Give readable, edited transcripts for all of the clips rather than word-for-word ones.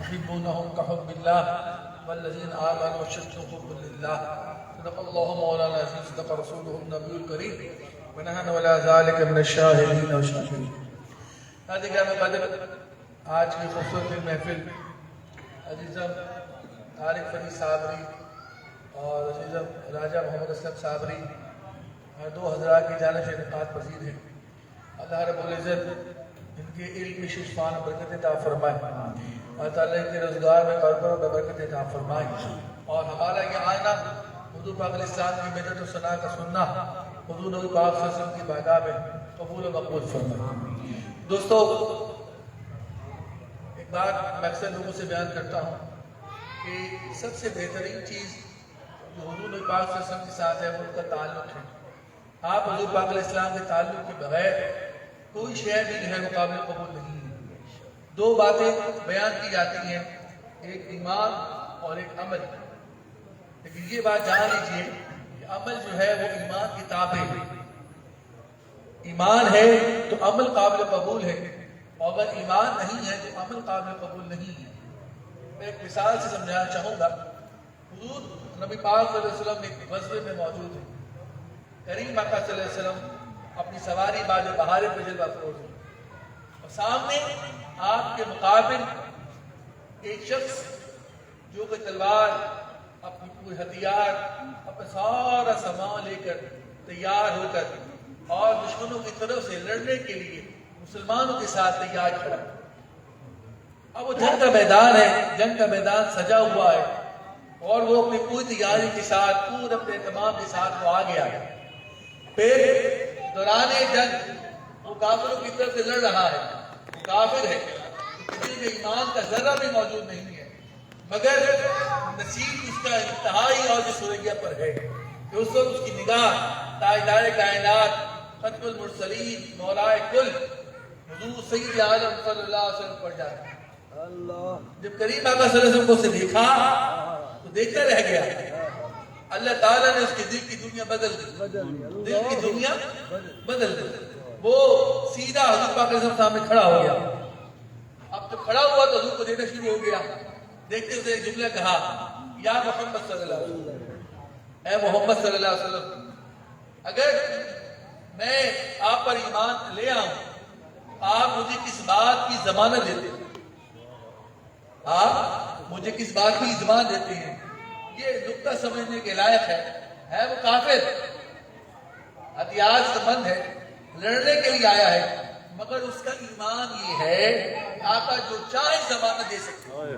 تحبونهم كحب الله والذين آمنوا أشد حبا لله صدق الله مولانا العظيم صدق رسوله النبي الكريم ونحن ولا ذلك من الشاهدين والشاكرين. حاضرین قدر، آج کی خوبصورت محفل عزیزم طارق فرید صابری اور عزیزم راجہ محمد اسلم صابری ہر دو حضرات کی جانب سے انعقاد پذیر ہیں. اللہ رب العزت ان کے علم میں شفا و برکت عطا فرمائے، اللہ تعالیٰ ان کے روزگار میں برکت و برکت عطا فرمائے، اور ہمارا یہ آئینہ حضور پاک علیہ السلام کی مدد و ثنا کا سننا حضور نبی پاک صلی اللہ علیہ وسلم کی بارگاہ میں قبول و مقبول فرمائے. دوستو، ایک بات میں اکثر لوگوں سے بیان کرتا ہوں کہ سب سے بہترین چیز جو حضور نبی پاک صلی اللہ علیہ وسلم کے ساتھ ہے وہ ان کا تعلق ہے. آپ حضور پاک علیہ السلام کے تعلق کے بغیر کوئی شے بھی جو ہے وہ قابل قبول نہیں ہے. دو باتیں بیان کی جاتی ہیں، ایک ایمان اور ایک عمل. لیکن یہ بات جان لیجیے کہ عمل جو ہے وہ ایمان کی تابع ہے. ایمان ہے تو عمل قابل قبول ہے، اور اگر ایمان نہیں ہے تو عمل قابل قبول نہیں ہے. میں ایک مثال سے سمجھانا چاہوں گا. حضور نبی پاک صلی اللہ علیہ وسلم ایک غزوے میں موجود ہیں. کریم آقا صلی اللہ علیہ وسلم اپنی سواری باج بہارے پہ جلوہ افروز ہیں، اور سامنے آپ کے مقابل ایک شخص جو کہ تلوار، اپنی پوری ہتھیار، اپنا سارا سامان لے کر تیار ہو کر اور دشمنوں کی طرف سے لڑنے کے لیے مسلمانوں کے ساتھ تیار کھڑا. اب وہ جنگ کا میدان ہے، جنگ کا میدان سجا ہوا ہے، اور وہ اپنی پوری تیاری کے ساتھ، پورے اپنے اہتمام کے ساتھ وہ آگے آیا. پھر دوران جنگ وہ کافروں کی طرف سے لڑ رہا ہے. وہ کافر ہے، کسی میں ایمان کا ذرہ بھی موجود نہیں ہے، مگر نصیب اس کا انتہائی اور اس سوریا پر ہے کہ اس وقت اس کی نگاہ تاجدار کائنات، ختم المرسلین، مولائے کل حضور سید عالم صلی اللہ علیہ وسلم پر جاتا ہے. جب کریم آقا صلی اللہ علیہ وسلم کو اسے دیکھا تو دیکھتا رہ گیا. اللہ تعالیٰ نے اس کے دل کی دنیا بدل دی، دل کی دنیا بدل دی. وہ سیدھا حضور پاک علیہ السلام سامنے کھڑا ہو گیا. اب جب کھڑا ہوا تو حضور کو دیکھنا شروع ہو گیا. دیکھتے ہوئے ایک جملہ کہا، یا محمد صلی اللہ علیہ وسلم، اے محمد صلی اللہ علیہ وسلم، اگر میں آپ پر ایمان لے آؤں، آپ مجھے کس بات کی ضمانت دیتے ہیں؟ آپ مجھے کس بات کی ضمانت دیتے ہیں؟ یہ نقطہ سمجھنے کے لائق ہے وہ کافر، ہتھیار سے بند ہے، لڑنے کے لیے آیا ہے، مگر اس کا ایمان یہ ہے آقا جو چاہے ضمانت دے سکتے ہیں،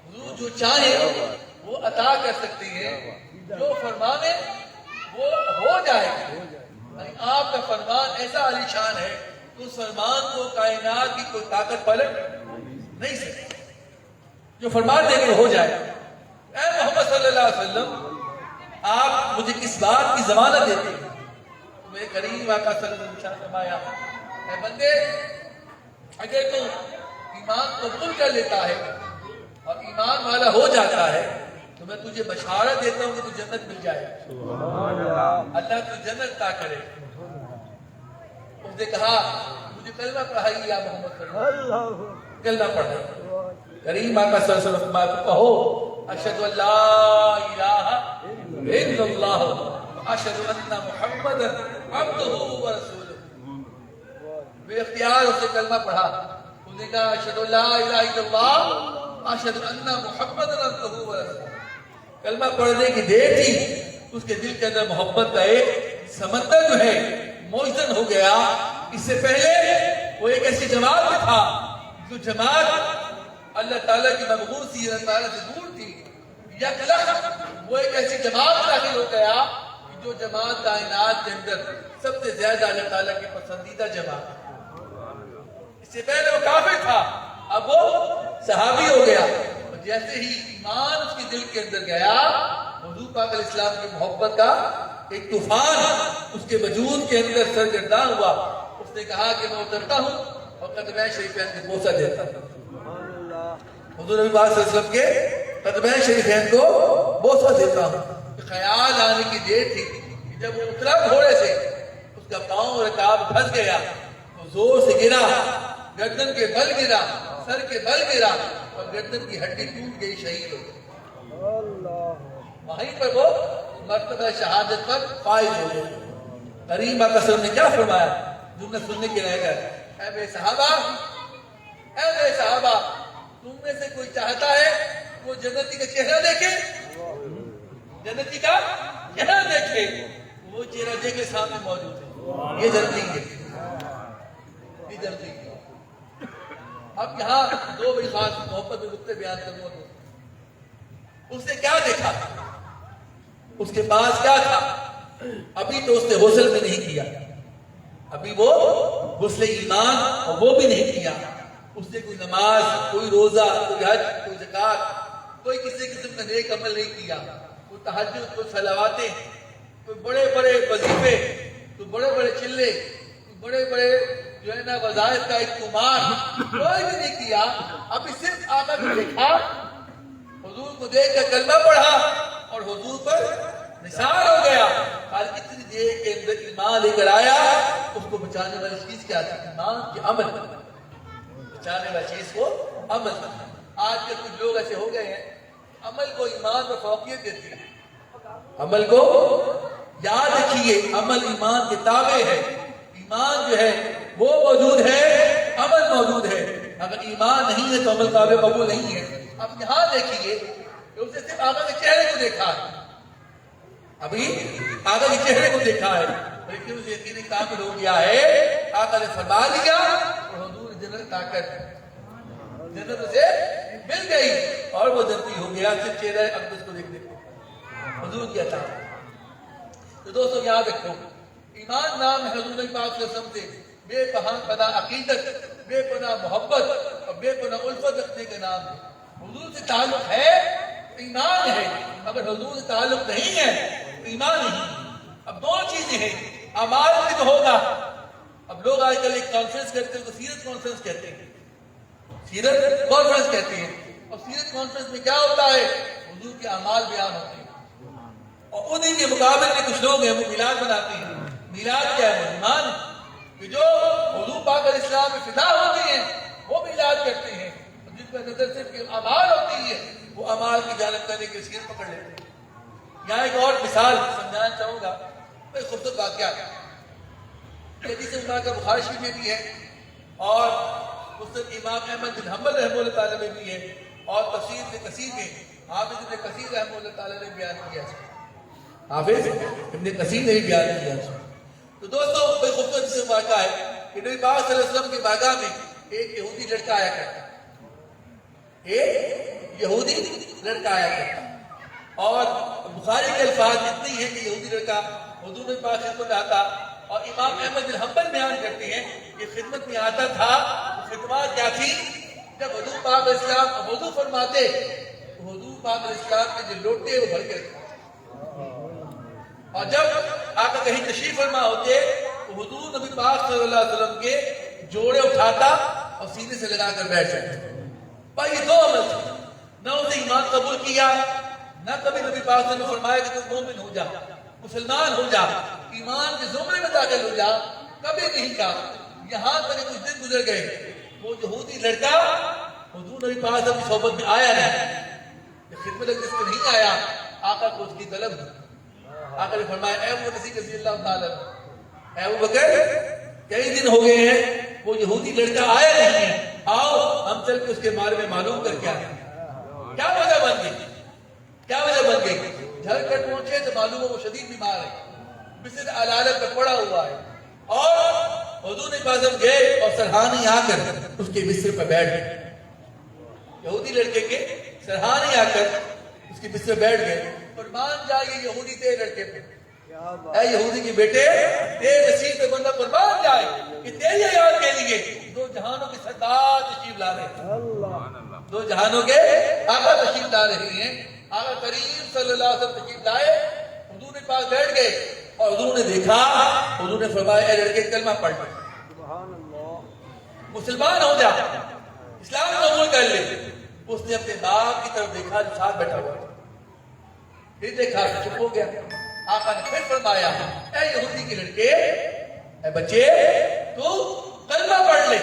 حضور جو چاہے وہ عطا کر سکتے ہیں، جو فرمانے وہ ہو جائے گا. آپ کا فرمان ایسا عالی شان ہے کہ اس فرمان کو کائنات کی کوئی طاقت پلٹ نہیں سکتی. جو فرمان دے کر ہو جائے. اے محمد صلی اللہ علیہ وسلم، آپ مجھے کس بات کی ضمانت دیتے ہیں؟ تو میرے کریم آقا صلی اللہ علیہ وسلم نے فرمایا، اے بندے، اگر تو ایمان قبول کر لیتا ہے اور ایمان والا ہو جاتا ہے تو میں تجھے بشارت دیتا ہوں کہ تجھے جنت مل جائے. اللہ تجھے جنت عطا کرے. اس نے کہا، مجھے کلمہ پڑھائی یا محمد صلی اللہ علیہ وسلم. کلمہ پڑھائی. کریم آقا صلی اللہ علیہ وسلم کہو، اشہد ان لا الہ الا اللہ اشہد ان محمد عبدہ ورسولہ. بے اختیار اسے کلمہ پڑھا. اس نے کہا، اشہد ان لا الہ الا اللہ اشہد ان محمد عبدہ ورسولہ. کلمہ پڑھنے کی دیر تھی، اس کے دل کے اندر محبت کا ایک سمندر جو ہے موجن ہو گیا. اس سے پہلے وہ ایک ایسی جماعت میں تھا جو جماعت اللہ تعالیٰ کی مبغوث تھی، اللہ تعالیٰ سے دور تھی. یک لخت وہ ایک ایسی جماعت داخل ہو گیا کہ جو جماعت کائنات کے اندر سب سے زیادہ اللہ تعالیٰ کی پسندیدہ جماعت. اس سے پہلے وہ کافر تھا، اب وہ صحابی ہو گیا. جیسے ہی ایمان اس کے دل کے اندر گیا، حضور پاک علیہ السلام کی محبت کا ایک طوفان اس کے وجود کے اندر سرگرداں ہوا. اس نے کہا کہ میں اترتا ہوں اور قدمین شریفین کو بوسہ دیتا ہوں. حضور نبی پاک صلی اللہ علیہ وسلم کے قدمین شریفین کو بوسہ دیتا ہوں. خیال آنے کی دیر تھی کہ جب وہ اترا گھوڑے سے، اس کا پاؤں رکاب پھنس گیا، وہ زور سے گرا. گردن کے بل گرا، سر کے بل گرا اور گردن کی ہڈی ٹوٹ گئی، شہید ہو گیا۔ وہیں پر وہ مرتبہ شہادت پر فائز ہو گئے۔ کریم آقا صلی اللہ علیہ وسلم نے کیا فرمایا؟ جملہ سننے کے رہ گئے، اے میرے صحابہ، اے میرے صحابہ، تم میں سے کوئی چاہتا ہے وہ جنتی کا چہرہ دیکھے؟ جنتی کا چہرہ دیکھے؟ وہ چہرہ دیکھ کے سامنے موجود ہے، یہ جنتی ہے، یہ جنتی ہے۔ اب یہاں دو بڑی خاص محبت میں نقطے بیان کروں تو اس نے کیا دیکھا؟ اس کے پاس کیا تھا؟ ابھی تو اس نے غسل بھی نہیں کیا، ابھی وہ غسل ایمان اور وہ بھی نہیں کیا، اس نے کوئی نماز، کوئی روزہ، کوئی حج، کوئی زکات، کوئی کسی قسم کا نیک عمل نہیں کیا، کوئی تہجد، کوئی صلواتیں، کوئی بڑے بڑے وظیفے، کوئی بڑے بڑے چلے، کوئی بڑے بڑے جو ہے نا وظائف کا اہتمام کوئی بھی نہیں کیا۔ ابھی صرف آقا کو دیکھا، حضور کو دیکھ کر کلمہ پڑھا اور حضور پر نثار ہو گیا۔ خالی اتنی دیر کے اندر ایمان لے کر آیا۔ اس کو بچانے والی چیز کیا تھی؟ ایمان کے عمل، بچانے والی چیز کو عمل۔ آج کے کچھ لوگ ایسے ہو گئے ہیں، عمل کو ایمان پر فوقیت دیتے ہیں۔ عمل کو یاد رکھیے، عمل ایمان کے تابع ہے۔ ایمان جو ہے وہ موجود ہے، عمل موجود ہے۔ اگر ایمان نہیں ہے تو عمل قابل قبول نہیں ہے۔ اب یہاں دیکھیے کہ اسے صرف آقا کے چہرے کو دیکھا ہے، ابھی آقا کے چہرے کو دیکھا ہے، لیکن اسے یقین کامل ہو گیا ہے۔ آقا نے فرما دیا اور حضور جنت آ کر جنت اسے مل گئی اور وہ جنتی ہو گیا صرف چہرہ اقدس کو دیکھنے کو، حضور کی عطا۔ تو دوستو یاد رکھو، ایمان نام ہے حضور پاک صلی اللہ علیہ وسلم سے بے پناہ عقیدت، بے پناہ محبت اور بے پناہ الفت رکھنے کا نام ہے۔ حضور سے تعلق ہے، ایمان ہے۔ اگر حضور سے تعلق نہیں ہے تو ایمان نہیں۔ اب دو چیزیں ہیں، اعمال بھی تو ہوگا۔ اب لوگ آج کل ایک کانفرنس کرتے ہیں تو سیرت کانفرنس کہتے ہیں، سیرت کانفرنس کہتے ہیں۔ اور سیرت کانفرنس میں کیا ہوتا ہے؟ حضور کے اعمال بیان ہوتے ہیں، اور انہیں کے مقابلے میں کچھ لوگ ہیں وہ میلاد مناتے ہیں۔ میلاد کیا ہے؟ ایمان کہ جو حضور پاک علیہ السلام میں فدا ہوتے ہیں وہ میلاد کرتے ہیں، جن کا نظر صرف اعمال ہوتی ہے وہ اعمال کی جانب کرنے کے سیر پکڑ لیتے ہیں۔ یہاں ایک اور مثال سمجھانا چاہوں گا، بڑی خوبصورت واقعہ ہے، حدیث مبارکہ بخاری شریف میں بھی ہے اور مسند امام احمد بن حنبل رحمہ اللہ تعالیٰ میں بھی ہے، اور تفسیر ابن کثیر میں حافظ ابن کثیر رحمہ اللہ تعالیٰ نے بیان کیا ہے، حافظ ابن کثیر نے بھی بیان کیا ہے۔ تو دوستو بڑی خوبصورت سے واقعہ ہے کہ نبی پاک صلی اللہ علیہ وسلم کے بارگاہ میں ایک یہودی لڑکا آیا کرتا، ایک یہودی لڑکا آیا کرتا، اور بخاری کے الفاظ اتنی ہیں کہ یہودی لڑکا حضور نبی پاک خدمت میں آتا، اور امام احمد بن حنبل بیان کرتے ہیں کہ خدمت میں آتا تھا۔ خدمات کیا تھی؟ جب حضور پاک علیہ السلام وضو فرماتے تو حضور پاک علیہ السلام کے جو لوٹے وہ بھر کے رکھتے، اور جب آقا کہیں تشریف فرما ہوتے تو حضور نبی پاک صلی اللہ علیہ وسلم کے جوڑے اٹھاتا اور سینے سے لگا کر بیٹھ جاتا۔ بھائی یہ دو عمل تھے، نہ اسے ایمان قبول کیا، نہ کبھی نبی پاک صلی اللہ علیہ وسلم نے فرمایا کہ تم مومن ہو جا، مسلمان ہو جا، ایمان کے زمرے میں داخل ہو جا، کبھی نہیں کہا۔ یہاں تک کچھ دن گزر گئے، وہ یہودی لڑکا حضور نبی پاک صلی اللہ علیہ وسلم کی صحبت میں آیا نہیں، خدمت جس میں نہیں آیا، آقا کو اس کی طلب دی۔ آقا نے فرمایا اے ابو بکر رضی اللہ تعالیٰ، اے ابو بکر کئی دن ہو گئے ہیں وہ یہودی لڑکا آیا نہیں ہے، آؤ ہم چل کے اس کے بارے میں معلوم کر کے آئے۔ کیا وجہ بن گئی؟ کیا وجہ بن گئی؟ گھر کر پہنچے تو معلوم ہو وہ شدید بیمار ہے، بستر علالت پر پڑا ہوا ہے، اور حضور نے پاس گئے اور سرحانی آ کر اس کے بستر پر بیٹھ گئے، یہودی لڑکے کے سرحانی آ کر اس کے بستر بیٹھ گئے، اور مان جائے یہودی تیرے لڑکے پہ، اے یہودی کے بیٹے تیرے نصیب پہ بندہ قربان جائے کہ تیری حیات کے لیے دو جہانوں کے سردار تشریف لا رہے ہیں، دو جہانوں کے آقا تشریف لا رہے ہیں۔ آقا کریم صلی اللہ علیہ وسلم تشریف لائے، حضور نے پاس بیٹھ گئے اور حضور نے دیکھا، حضور نے فرمایا اے لڑکے کلمہ پڑھ لے، مسلمان ہو جا، اسلام قبول کر لے۔ اس نے اپنے باپ کی طرف دیکھا جو ساتھ بیٹھا ہوا تھا، پھر دیکھا چپ ہو گیا۔ آقا نے پھر فرمایا اے یہودی کے لڑکے، اے بچے تو کلمہ پڑھ لے،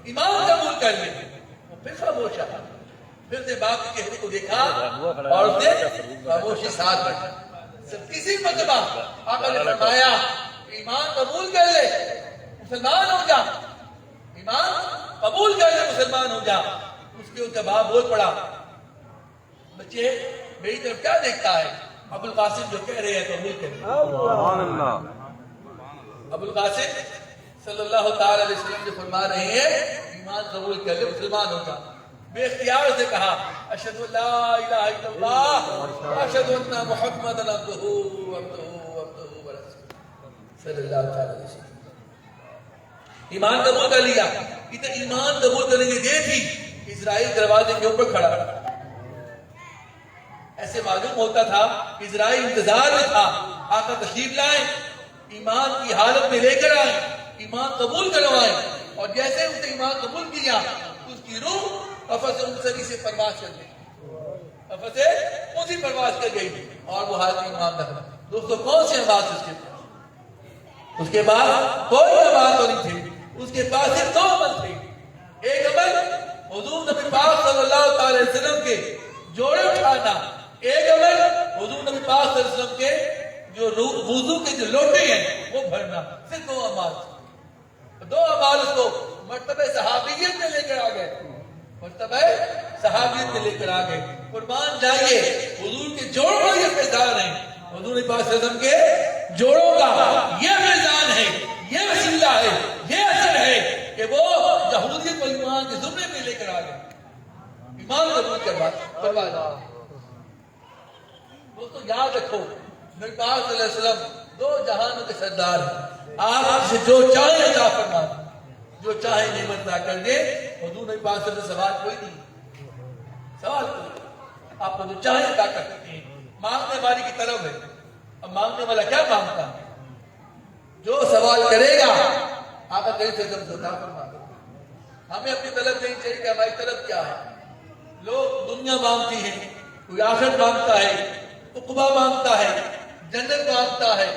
ایمان قبول کر لے. وہ پھر خاموش رہا. پھر نے باپ کے چہرے کو دیکھا اور اس نے خاموشی ساتھ بیٹھا. صرف کسی مرتبہ آقا نے فرمایا ایمان قبول کر لے مسلمان ہو جا. ایمان قبول کر لے مسلمان ہو جا. اس کے جواب بول پڑا. بچے میری طرف کیا دیکھتا ہے؟ ابو القاسم جو کہہ رہے ہیں قبول کر لے. سبحان اللہ. ابو القاسم صلی اللہ تعالی علیہ وسلم جو فرما رہے ہیں ایمان قبول کر لے مسلمان ہو جا. بے اختیار سے کہا اشہد ان لا الہ الا اللہ اشہد ان محمد عبدہ ورسولہ صلی اللہ تعالی علیہ وسلم. ایمان قبول کر لیا. ادھر ایمان قبول کرنے کی دیر تھی اسرائیل دروازے کے اوپر کھڑا. ایسے معلوم ہوتا تھا اسرائیل انتظار میں تھا آقا تشریف لائیں ایمان کی حالت میں لے کر آئے ایمان قبول کروائیں. اور جیسے اس نے ایمان قبول کیا اس کی روح قفس انصری سے پرواز کر گئی. قفس سے اسی پرواز کر گئی اور وہ حالت ایمان رکھا. دوستو کون سی آواز اس کے پاس؟ اس کے بعد کوئی آواز تو نہیں تھی. اس کے پاس صرف دو عمل تھے. ایک عمل حضور نبی پاک صلی اللہ تعالی وسلم کے جوڑے اٹھانا. ایک عمل حضور نبی پاک صلی اللہ علیہ وسلم کے جو وضو کے جو لوٹے ہیں وہ بھرنا. صرف دو عمال. دو عمال اس کو مرتبہ صحابیت میں لے کر آ گئے. مرتبہ صحابیت میں لے کر آ گئے. قربان جائیے حضور کے جوڑوں کا یہ فیضان ہے. حضور نبی پاک صلی اللہ علیہ وسلم کے جوڑوں کا یہ فیضان ہے یہ وسیلہ ہے یہ اثر ہے کہ وہ یہودیت و ایمان کے زمرے میں لے کر آ گئے. ایمان قبول کروا. دوستو یاد رکھو نبی پاک صلی اللہ علیہ وسلم دو جہانوں کے سردار ہیں. آپ سے جو چاہیں عطا فرما دیں جو چاہیں نعمت عطا کر دیں. حضور نبی پاک صلی اللہ علیہ وسلم سوال کوئی نہیں. سوال کوئی آپ کو جو چاہیں عطا کر سکتے ہیں. مانگنے والی کی طرف ہے. اب مانگنے والا کیا مانگتا ہے؟ جو سوال کرے گا آقا کہیں سے عطا فرما دیں. ہمیں اپنی طلب نہیں چاہیے کہ ہماری طلب کیا ہے. لوگ دنیا مانگتی ہیں. کوئی آخرت مانگتا ہے عقبہ مانگتا ہے جنت مانگتا ہے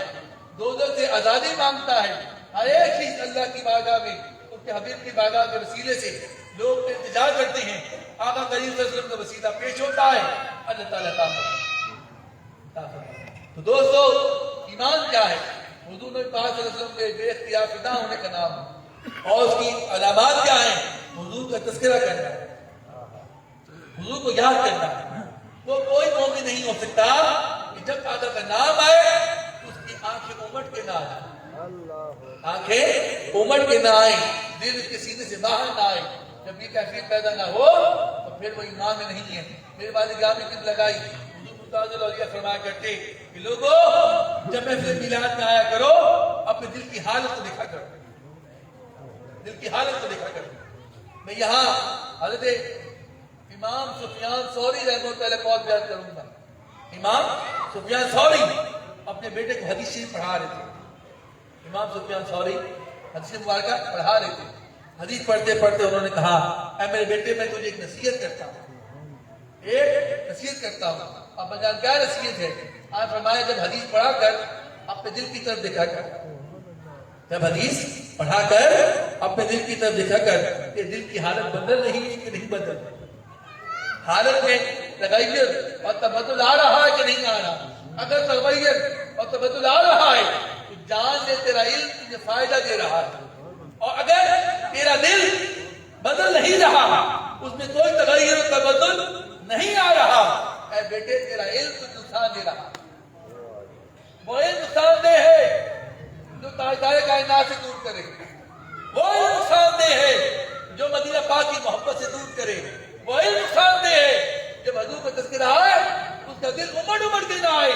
دوزخ سے آزادی مانگتا ہے. ہر ایک چیز اللہ کی بارگاہ میں اس کے حبیب کی بارگاہ کے وسیلے سے لوگ التجا کرتے ہیں. آقا کریم صلی اللہ علیہ وسلم کا وسیلہ پیش ہوتا ہے اللہ تعالیٰ عطا فرماتا. تو دوستو ایمان کیا ہے؟ حضور نبی پاک صلی اللہ علیہ وسلم کے بے اختیار فدا ہونے کا نام ہے. اور اس کی علامات کیا ہیں؟ حضور کا تذکرہ کرنا ہے. حضور کو یاد کرنا ہے. وہ کوئی مومن نہیں ہو سکتا کہ جب آقا کا نام آئے اس کی آنکھیں امٹ کے نہ آئے. آنکھیں امٹ کے نہ آئیں دل اس کے سینے سے باہر نہ آئے. جب یہ کیفیت پیدا نہ ہو تو پھر وہ ایمان میں نہیں ہے. میرے والد گرامی نے کلپ لگائی. حضور ممتاز الاولیاء فرمایا کرتے کہ لوگوں جب محفل میلاد میں آیا کرو اپنے دل کی حالت کو دیکھا کرو. دل کی حالت کو دیکھا کرو. میں یہاں حضرت امام سفیان ثوری رحمۃ اللہ قول بیان کروں گا. امام سفیان ثوری اپنے بیٹے کو حدیث شریف پڑھا رہے تھے. امام سفیان ثوری حدیث مبارکہ پڑھا رہے تھے. حدیث پڑھتے پڑھتے انہوں نے کہا اے میرے بیٹے میں تجھے ایک نصیحت کرتا ہوں. ایک نصیحت کرتا ہوں. اب جان کیا نصیحت ہے؟ آپ فرمایا جب حدیث پڑھا کر اپنے دل کی طرف دیکھا کر. جب حدیث پڑھا کر اپنے دل کی طرف دیکھا کر کہ دل کی حالت بدل رہی ہے کہ نہیں بدل رہی. حالت میں تغیر اور تبدل آ رہا ہے کہ نہیں آ رہا. اگر تغیر اور تبدل آ رہا ہے تو جان دے تیرا علم تجھے فائدہ دے رہا ہے. اور اگر تیرا دل بدل نہیں رہا اس میں کوئی تغیر اور تبدل نہیں آ رہا اے بیٹے تیرا علم تجھے نقصان دے رہا. وہ علم نقصان دہ ہے جو تاجدار کائنات سے دور کرے. وہ علم نقصان دہ ہے جو مدینہ پاک کی محبت سے دور کرے. وہ علم نقصان دہ ہے جب حضور کا تذکرہ آئے اس کا دل امڑ کے نہ آئے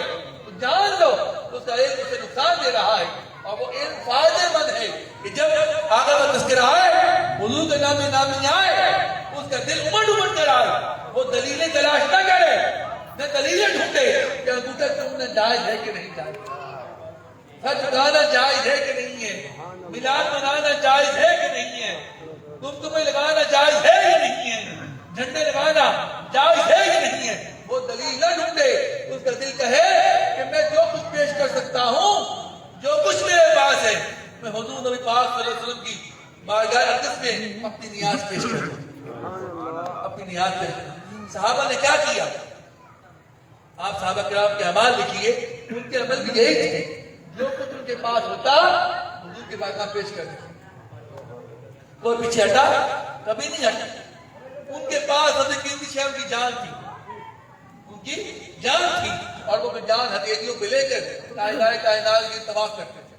تو جان لو اس کا علم اسے نقصان دے رہا ہے. اور وہ علم فائدے مند ہے کہ جب آقا کا تذکرہ آئے حضور کے نام نامی آئے اس کا دل امڑ کر آئے. وہ دلیلیں تلاش نہ کرے نہ دلیلیں ڈھونڈے کہ انگوٹھا چومنا جائز ہے کہ نہیں جائز. سچ اٹھانا جائز ہے کہ نہیں ہے. میلاد منانا جائز ہے کہ نہیں ہے. گمگمے لگانا جائز ہے یا نہیں ہے. جھنڈے لگانا جائز ہے یا نہیں ہے. وہ دلیل نہ ڈھونڈے اس کا دل کہے کہ میں جو کچھ پیش کر سکتا ہوں جو کچھ میرے پاس ہے میں حضور نبی پاک صلی اللہ علیہ وسلم کی بارگاہ اقدس میں اپنی نیاز بنیاد پہ صحابہ نے کیا کیا؟ آپ صحابہ کرام کے اعمال لکھیے، ان کے عمل بھی یہی تھے، جو کچھ ان کے پاس ہوتا حضور کے پاس پیش کر دیتے، کوئی پیچھے ہٹا کبھی نہیں ہٹا۔ ان کے پاس سب سے قیمتی شے ان کی جان تھی، ان کی جان تھی، اور وہ جان ہتھیلیوں پہ لے کر کائنات کی طواف کرتے تھے،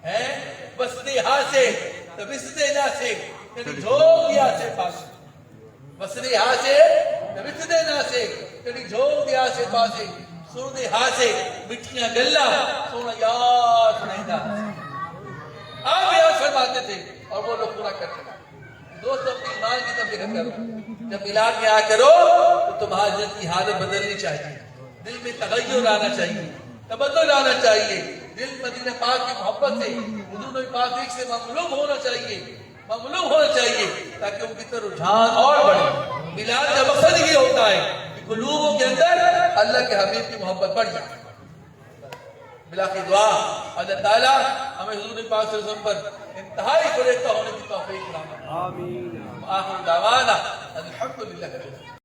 ہیں بستے ہاں سے تبستے نہ سے کبھی جھوک دیا سے پاس، بستے ہاں سے تبستے نہ سے کبھی جھوک دیا سے پاسے، سن دے ہاں سے مٹھیاں گلہ سونا یاد نہیں تھا۔ آپ یاد فرماتے تھے اور وہ لوگ پورا کرتے تھے۔ دوستوں اپنی ایمان کی طرف فکر کرو، جب میلاد میں آ کرو تو تمہاری دل کی حالت بدلنی چاہیے، دل میں تغیر آنا چاہیے، تبدل آنا چاہیے، دل مدینہ پاک کی محبت سے حضور نبی پاک سے مغلوب ہونا چاہیے، مغلوب ہونا چاہیے، تاکہ ان کی طرف رجحان اور بڑھے۔ میلاد کا مقصد یہ ہوتا ہے کہ قلوبوں کے اندر اللہ کے حبیب کی محبت بڑھ جائے۔ بلاخر دعا اللہ تعالیٰ ہمیں حضور نبی پاک صلی اللہ علیہ وسلم پر انتہائی گریزتہ ہونے کی توفیق عطا فرمائے۔ آمین۔ آخر دعوانا الحمدللہ۔